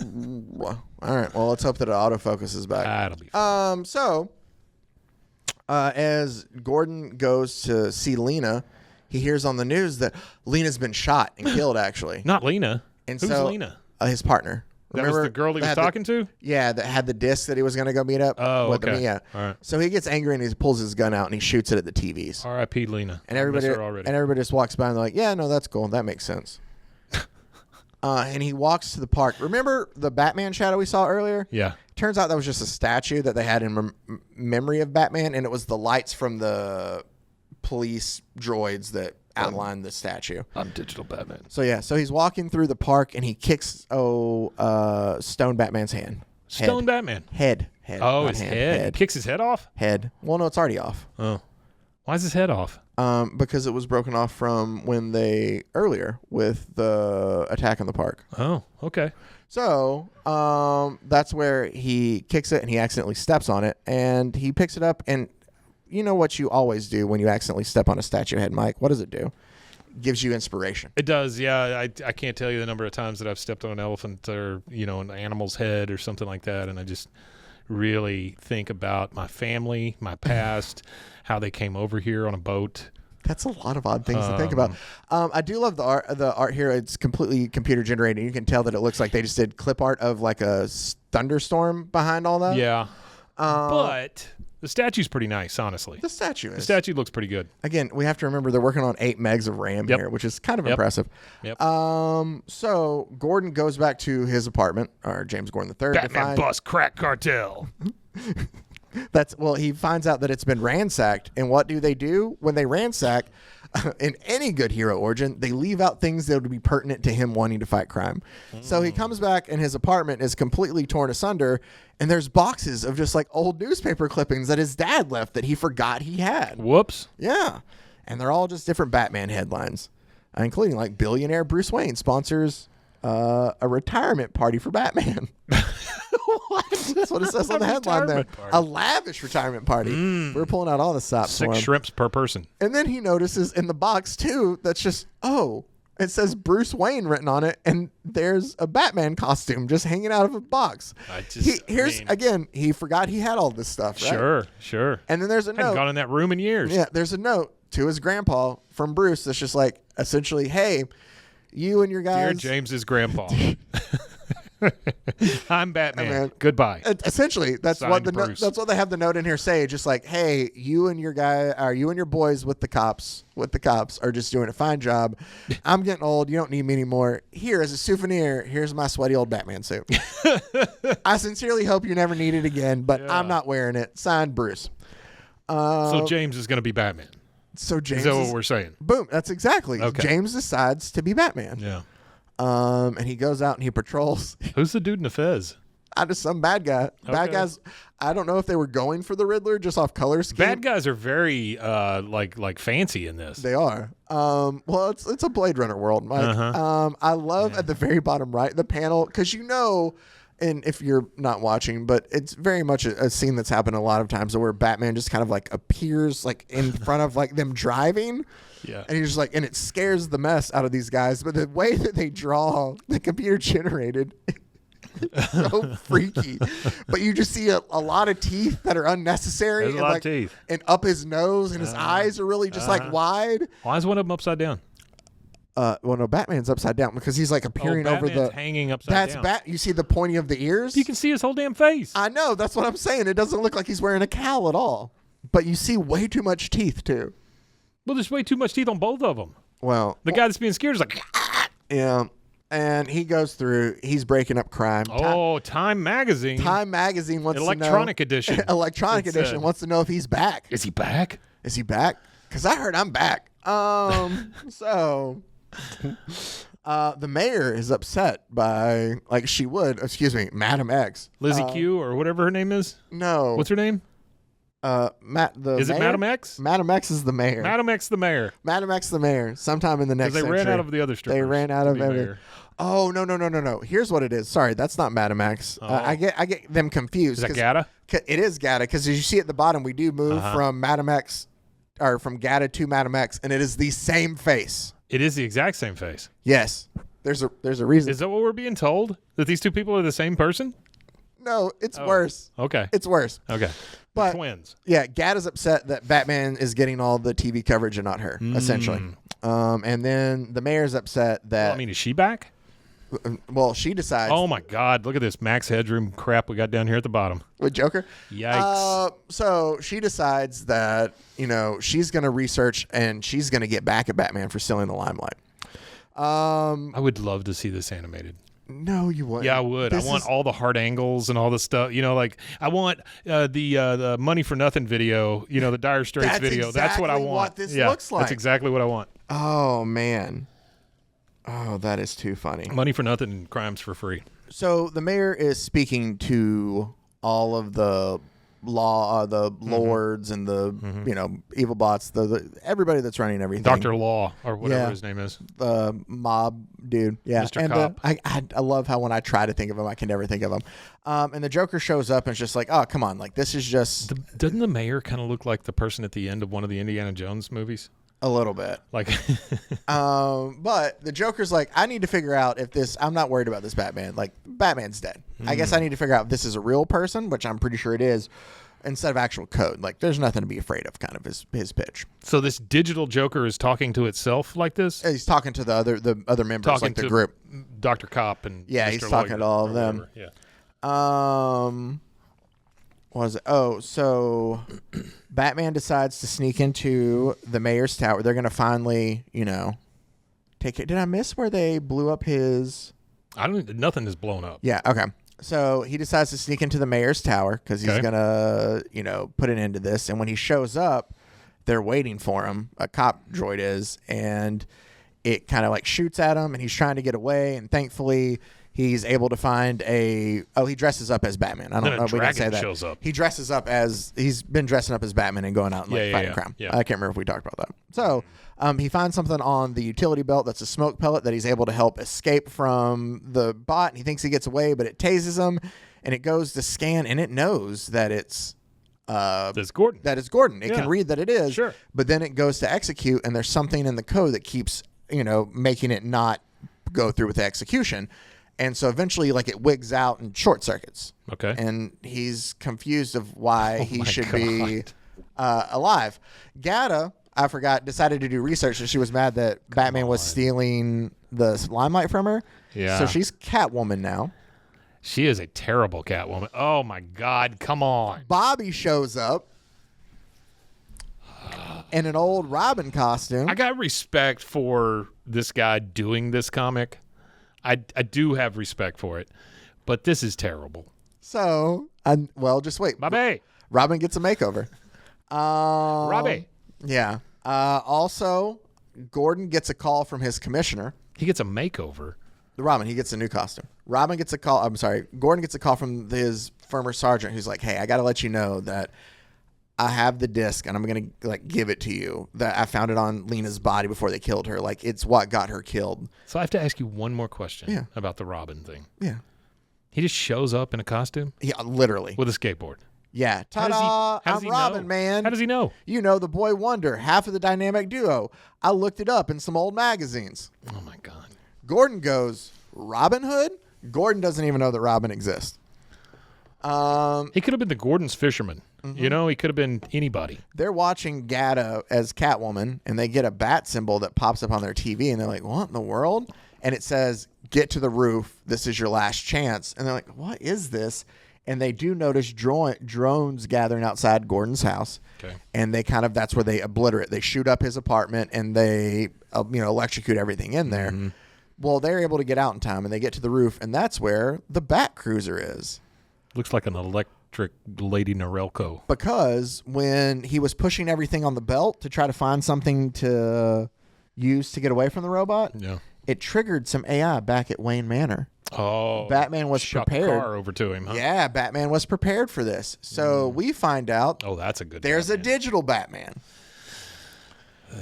Well, all right. Well, let's hope that autofocus is back. That'll be fine. As Gordon goes to see Lena, he hears on the news that Lena's been shot and killed, actually. Not Lena. And Who's Lena? His partner. That was the girl he was talking to? Yeah, that had the disc that he was going to go meet up with okay. them. Yeah. All right. So he gets angry and he pulls his gun out and he shoots it at the TVs. R.I.P. Lena. And everybody just walks by and they're like, yeah, no, that's cool. That makes sense. And he walks to the park. Remember the Batman shadow we saw earlier? Yeah. Turns out that was just a statue that they had in memory of Batman, and it was the lights from the police droids that outlined the statue. I'm digital Batman. So yeah, so he's walking through the park and he kicks Stone Batman's hand. Stone Batman. Head. Oh, his head. He kicks his head off? Head. Well, no, it's already off. Oh. Why is his head off? Because it was broken off from when earlier with the attack on the park. Oh, okay. So that's where he kicks it and he accidentally steps on it and he picks it up, and you know what you always do when you accidentally step on a statue head, Mike? What does it do? Gives you inspiration. It does, yeah. I can't tell you the number of times that I've stepped on an elephant or, an animal's head or something like that, and I just really think about my family, my past, how they came over here on a boat. That's a lot of odd things to think about. I do love the art here. It's completely computer generated. You can tell that it looks like they just did clip art of like a thunderstorm behind all that. Yeah. But the statue's pretty nice, honestly. The statue looks pretty good. Again, we have to remember they're working on 8 megs of RAM here, which is kind of impressive. Yep. So Gordon goes back to his apartment, or James Gordon III. Batman bust crack cartel. He finds out that it's been ransacked, and what do they do when they ransack? In any good hero origin, they leave out things that would be pertinent to him wanting to fight crime. So he comes back and his apartment is completely torn asunder, and there's boxes of just like old newspaper clippings that his dad left that he forgot he had. Whoops. Yeah. And they're all just different Batman headlines, including like billionaire Bruce Wayne sponsors a retirement party for Batman. What? That's what it says on the headline there. Party. A lavish retirement party. We're pulling out all the stops. 6 shrimps per person. And then he notices in the box too that's just it says Bruce Wayne written on it, and there's a Batman costume just hanging out of a box. He forgot he had all this stuff, right? Sure. And then there's a note. Hadn't gone in that room in years. Yeah, there's a note to his grandpa from Bruce that's just like essentially, hey, you and your guys. Dear James's grandpa. I'm Batman. Goodbye. Essentially, that's Signed what that's what they have the note in here say. Just like, hey, you and your boys with the cops are just doing a fine job. I'm getting old. You don't need me anymore. Here, as a souvenir, here's my sweaty old Batman suit. I sincerely hope you never need it again, but I'm not wearing it. Signed, Bruce. So James is going to be Batman. So James is that what we're saying? Boom. That's exactly. Okay. James decides to be Batman. Yeah. And he goes out and he patrols. Who's the dude in the fez? Just some bad guy. Okay. Bad guys. I don't know if they were going for the Riddler just off color scheme. Bad guys are very like fancy in this. They are. Well, it's a Blade Runner world, Mike. I love at the very bottom right the panel because and if you're not watching, but it's very much a scene that's happened a lot of times where Batman just kind of like appears like in front of like them driving. Yeah. And he's just like, and it scares the mess out of these guys. But the way that they draw the computer generated is so freaky. But you just see a lot of teeth that are unnecessary. There's a lot of teeth. And up his nose, and his eyes are really just like wide. Why is one of them upside down? Well, no, Batman's upside down because he's like appearing over the. Hanging upside down. You see the pointy of the ears? You can see his whole damn face. I know. That's what I'm saying. It doesn't look like he's wearing a cowl at all. But you see way too much teeth, too. Well, there's way too much teeth on both of them. Well, the guy that's being scared is like, yeah. And he goes through. He's breaking up crime. Time Magazine. Time Magazine wants Electronic to know. edition. Electronic edition wants to know if he's back. Is he back? Is he back? Because I heard I'm back. So, the mayor is upset by Madam X. Lizzie Q or whatever her name is. No. What's her name? Is it Madam X? Madam X is the mayor. Madam X the mayor. Madam X the mayor. Sometime in the next Because they ran out of the other strippers. They ran out of everything. Oh, no. Here's what it is. Sorry, that's not Madam X. I get them confused. Is that Gata? It is Gata, because as you see at the bottom, we do move from Madam X, or from Gata to Madam X, and it is the same face. It is the exact same face. Yes. There's a reason. Is that what we're being told? That these two people are the same person? No, it's worse. Okay. It's worse. Okay. But twins. Yeah, Gata's upset that Batman is getting all the TV coverage and not her, essentially. And then the mayor's upset that... Well, I mean, is she back? Well, she decides... Oh, my God. Look at this Max Headroom crap we got down here at the bottom. With Joker? Yikes. So she decides that, she's going to research and she's going to get back at Batman for stealing the limelight. I would love to see this animated. No, you wouldn't. Yeah, I would. I want all the hard angles and all the stuff. I want the Money for Nothing video. The Dire Straits video. That's what I want. What this looks like. That's exactly what I want. Oh man. Oh, that is too funny. Money for Nothing and Crimes for Free. So the mayor is speaking to all of the lords and the evil bots, the everybody that's running everything. Dr. Law or whatever his name is. The mob dude. Yeah. Mr. And Cop. I love how when I try to think of him, I can never think of him. And the Joker shows up and it's just like, oh, come on. Like, this is just... Doesn't the mayor kind of look like the person at the end of one of the Indiana Jones movies? A little bit. Like... but the Joker's like, I need to figure out if this... I'm not worried about this Batman. Like, Batman's dead. I guess I need to figure out if this is a real person, which I'm pretty sure it is, instead of actual code. Like, there's nothing to be afraid of, kind of his pitch. So this digital Joker is talking to itself like this? He's talking to the other members, talking like the to group. Dr. Cop and yeah, Mr. he's talking Lawyer to all of them. Yeah. What was it? Oh, so Batman decides to sneak into the mayor's tower. They're going to finally, take it. Did I miss where they blew up his... Nothing is blown up. Yeah, okay. So he decides to sneak into the mayor's tower because he's going to, put an end to this. And when he shows up, they're waiting for him. A cop droid is. And it kind of like shoots at him and he's trying to get away. And thankfully, he's able to find he dresses up as Batman. I don't know if we can say that. Shows up. He dresses up he's been dressing up as Batman and going out and fighting crime. Yeah. I can't remember if we talked about that. So he finds something on the utility belt that's a smoke pellet that he's able to help escape from the bot. And he thinks he gets away, but it tases him and it goes to scan and it knows that it's Gordon. That it's Gordon. It can read that it is. Sure. But then it goes to execute and there's something in the code that keeps, making it not go through with the execution. And so eventually, it wigs out and short circuits. Okay. And he's confused of why he should be alive. Gata, I forgot, decided to do research, and she was mad that Batman was stealing the limelight from her. Yeah. So she's Catwoman now. She is a terrible Catwoman. Oh, my God. Come on. Bobby shows up in an old Robin costume. I got respect for this guy doing this comic. I do have respect for it, but this is terrible. So, just wait. Bobby. Robin gets a makeover. Robbie. Yeah. Also, Gordon gets a call from his commissioner. He gets a makeover. Robin, he gets a new costume. Gordon gets a call from his former sergeant who's like, hey, I got to let you know that I have the disc and I'm going to give it to you. That I found it on Lena's body before they killed her. It's what got her killed. So I have to ask you one more question about the Robin thing. Yeah. He just shows up in a costume? Yeah, literally. With a skateboard. Yeah. Ta-da! I'm Robin, man. How does he know? The boy wonder, half of the dynamic duo. I looked it up in some old magazines. Oh, my God. Gordon goes, Robin Hood? Gordon doesn't even know that Robin exists. He could have been the Gordon's fisherman. Mm-hmm. He could have been anybody. They're watching Gata as Catwoman, and they get a bat symbol that pops up on their TV, and they're like, what in the world? And it says, get to the roof. This is your last chance. And they're like, what is this? And they do notice drones gathering outside Gordon's house. Okay. And they that's where they obliterate. They shoot up his apartment, and they, electrocute everything in there. Mm-hmm. Well, they're able to get out in time, and they get to the roof, and that's where the Bat Cruiser is. Looks like an electric Lady Norelco. Because when he was pushing everything on the belt to try to find something to use to get away from the robot, it triggered some AI back at Wayne Manor. Oh, Batman was shut prepared. the car over to him, huh? Yeah, Batman was prepared for this. So we find out that's a good there's Batman. a digital Batman.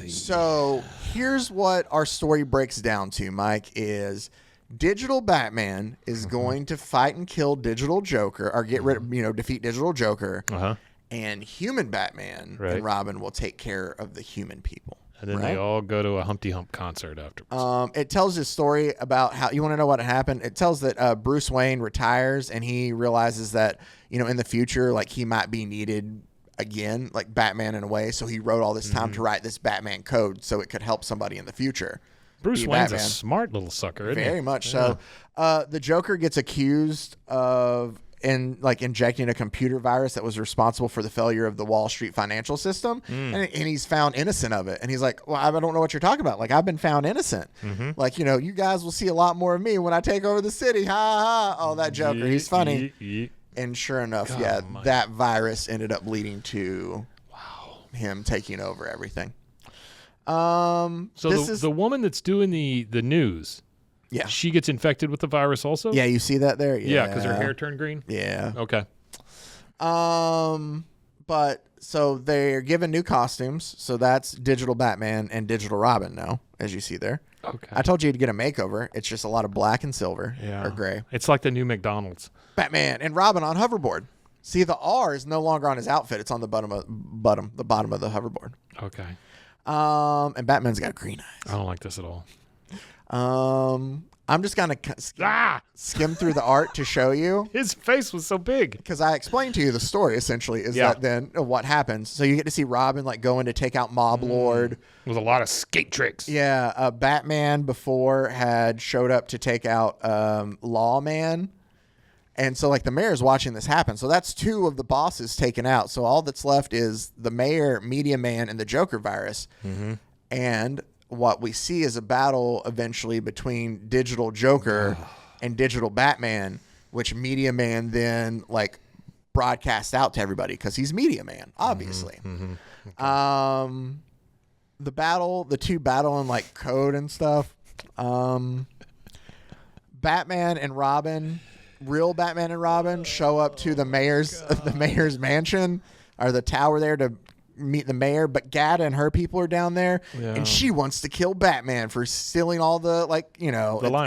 So here's what our story breaks down to, Mike, is digital Batman is going to fight and kill digital Joker, or get rid of, defeat digital Joker. And human Batman and Robin will take care of the human people. And then they all go to a Humpty Hump concert afterwards. It tells this story about how, you want to know what happened? It tells that Bruce Wayne retires and he realizes that, in the future, like he might be needed again, like Batman in a way. So he wrote all this time to write this Batman code so it could help somebody in the future. Bruce Wayne's a smart little sucker, isn't he? Very much so. The Joker gets accused of injecting a computer virus that was responsible for the failure of the Wall Street financial system, and he's found innocent of it. And he's like, well, I don't know what you're talking about. Like, I've been found innocent. Like, you guys will see a lot more of me when I take over the city. Ha ha. Oh, that Joker, he's funny. And sure enough, that virus ended up leading to him taking over everything. So the woman that's doing the news, she gets infected with the virus also? Yeah, you see that there? Yeah, because her hair turned green? Yeah. Okay. But so they're given new costumes. So that's digital Batman and digital Robin now, as you see there. Okay. I told you to get a makeover. It's just a lot of black and silver or gray. It's like the new McDonald's. Batman and Robin on hoverboard. See, the R is no longer on his outfit. It's on the bottom of the hoverboard. Okay. And Batman's got green eyes. I don't like this at all. I'm just gonna skim through the art to show you. His face was so big. Because I explained to you the story essentially is that then what happens. So you get to see Robin like going to take out Mob Lord with a lot of skate tricks. Yeah, Batman before had showed up to take out Lawman. And so like the mayor's watching this happen. So that's two of the bosses taken out. So all that's left is the mayor, Media Man, and the Joker virus. And what we see is a battle eventually between digital Joker and digital Batman, which Media Man then like broadcasts out to everybody because he's Media Man, obviously. Okay. The two battle in like code and stuff. Batman and Robin, real Batman and Robin, show up to the mayor's mansion or the tower there to meet the mayor, but Gata and her people are down there, and she wants to kill Batman for stealing all the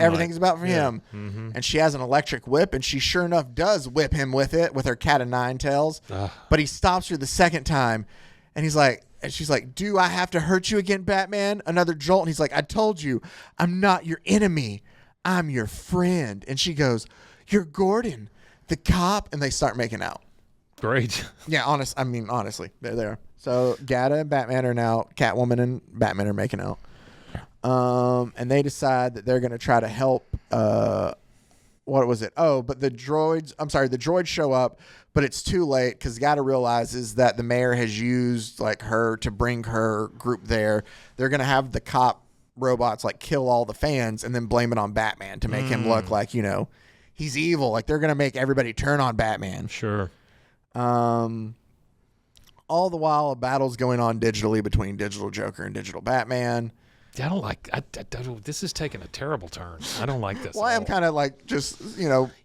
everything's about for him. And she has an electric whip, and she sure enough does whip him with it with her cat of nine tails. But he stops her the second time, and she's like, do I have to hurt you again, Batman? Another jolt. And he's like, I told you, I'm not your enemy, I'm your friend. And she goes, you're Gordon, the cop. And they start making out. Great. Yeah, honestly, they're there. So Gata and Batman are now, Catwoman and Batman are making out. And they decide that they're going to try to help, what was it? Oh, but the droids show up, but it's too late because Gata realizes that the mayor has used like her to bring her group there. They're going to have the cop robots like kill all the fans and then blame it on Batman to make him look like, he's evil. Like they're going to make everybody turn on Batman. Sure. All the while, a battle's going on digitally between digital Joker and digital Batman. I don't like. This is taking a terrible turn. I don't like this. Well, I am kind of like just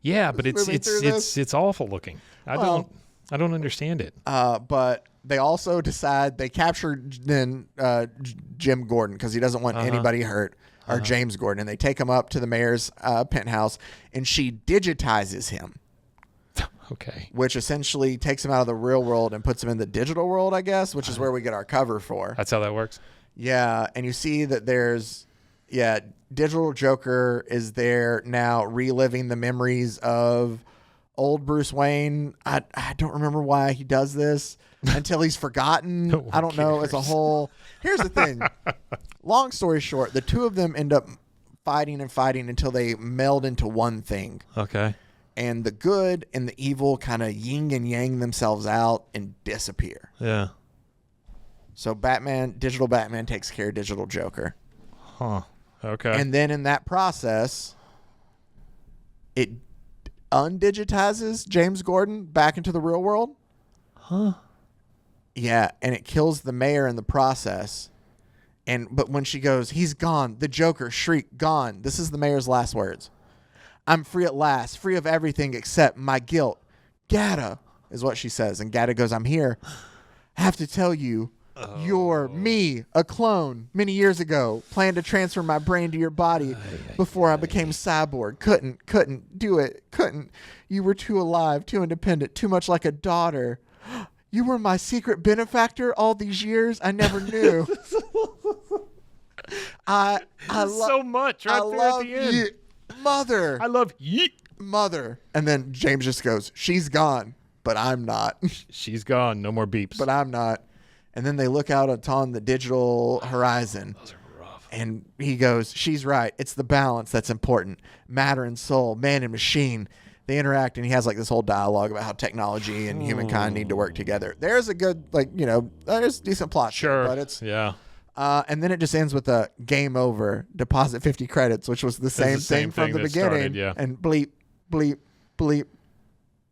Yeah, but it's awful looking. I don't understand it. But they also decide they capture then Jim Gordon because he doesn't want anybody hurt, or James Gordon, and they take him up to the mayor's penthouse, and she digitizes him. Okay. Which essentially takes him out of the real world and puts him in the digital world, I guess, which is where we get our cover for. That's how that works? Yeah, and you see that digital Joker is there now reliving the memories of old Bruce Wayne. I don't remember why he does this until he's forgotten. I don't know. It's a whole... Here's the thing. Long story short, the two of them end up fighting until they meld into one thing. Okay. And the good and the evil kind of yin and yang themselves out and disappear. Yeah. So digital Batman takes care of digital Joker. Huh. Okay. And then in that process, it undigitizes James Gordon back into the real world. Huh. Yeah, and it kills the mayor in the process. But when she goes, he's gone. The Joker, shriek, gone. This is the mayor's last words. I'm free at last, free of everything except my guilt. Gata is what she says. And Gata goes, I'm here. I have to tell you, you're me, a clone, many years ago. Planned to transfer my brain to your body before I became cyborg. Couldn't do it. Couldn't. You were too alive, too independent, too much like a daughter. You were my secret benefactor all these years. I never knew. I love so much right there at the end. Mother. I love yeet. Mother. And then James just goes, she's gone, but I'm not. She's gone. No more beeps. But I'm not. And then they look out upon the digital horizon. Those are rough. And he goes, she's right. It's the balance that's important. Matter and soul, man and machine. They interact, and he has like this whole dialogue about how technology and humankind need to work together. There's a good, there's decent plot. Sure. But it's, yeah. And then it just ends with a game over, deposit 50 credits, which was the same thing from the beginning. Started, yeah. And bleep, bleep, bleep.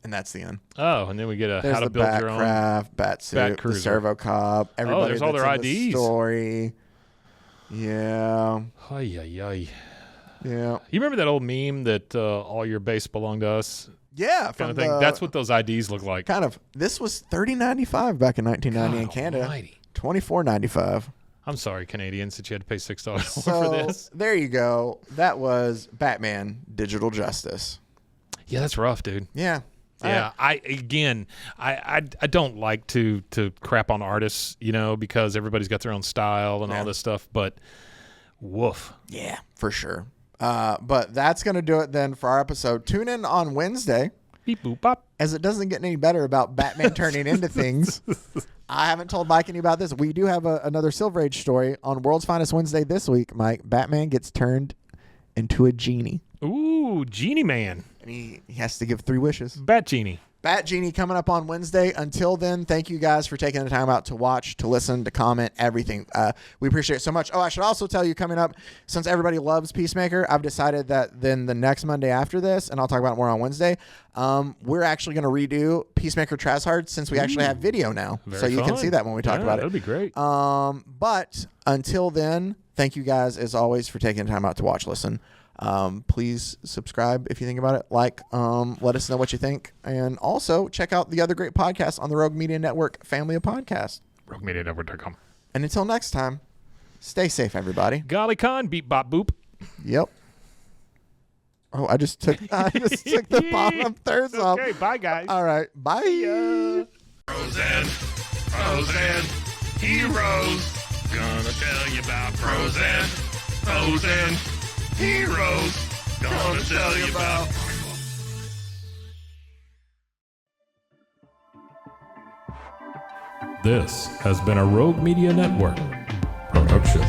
And that's the end. Oh, and then we get There's how to the build your own Batcraft, Batsuit, the Servo Cop, everybody there's all that's their in the IDs. story. Yeah. Ay. Yeah. You remember that old meme that all your base belonged to us? Yeah. Kind of thing. That's what those IDs look like. Kind of. This was $30.95 back in 1990 in Canada. Almighty. $24.95. I'm sorry, Canadians, that you had to pay $6 So, for this. there you go. That was Batman Digital Justice. Yeah, that's rough, dude. Yeah. Yeah, I don't like to crap on artists, because everybody's got their own style and all this stuff, but woof. Yeah, for sure. But that's going to do it then for our episode. Tune in on Wednesday. Beep, boop, bop. As it doesn't get any better about Batman turning into things. I haven't told Mike any about this. We do have another Silver Age story on World's Finest Wednesday this week, Mike. Batman gets turned into a genie. Ooh, Genie Man. And he has to give 3 wishes. Bat Genie. Bat Genie coming up on Wednesday. Until then, thank you guys for taking the time out to watch, to listen, to comment, everything. We appreciate it so much. Oh, I should also tell you, coming up, since everybody loves Peacemaker, I've decided that then the next Monday after this, and I'll talk about it more on Wednesday, we're actually going to redo Peacemaker Tryhard since we actually have video now. So you can see that when we talk about it. That'd be great. But until then, thank you guys, as always, for taking the time out to watch, listen. Please subscribe if you think about it. Let us know what you think. And also check out the other great podcasts on the Rogue Media Network family of podcasts. RogueMediaNetwork.com. And until next time, stay safe, everybody. Golly con, beep, bop, boop. Yep. Oh, I just took the bottom thirds off. Okay, bye, guys. All right. Bye. Frozen heroes. Gonna tell you about frozen heroes. Gonna tell you about. This has been a Rogue Media Network production.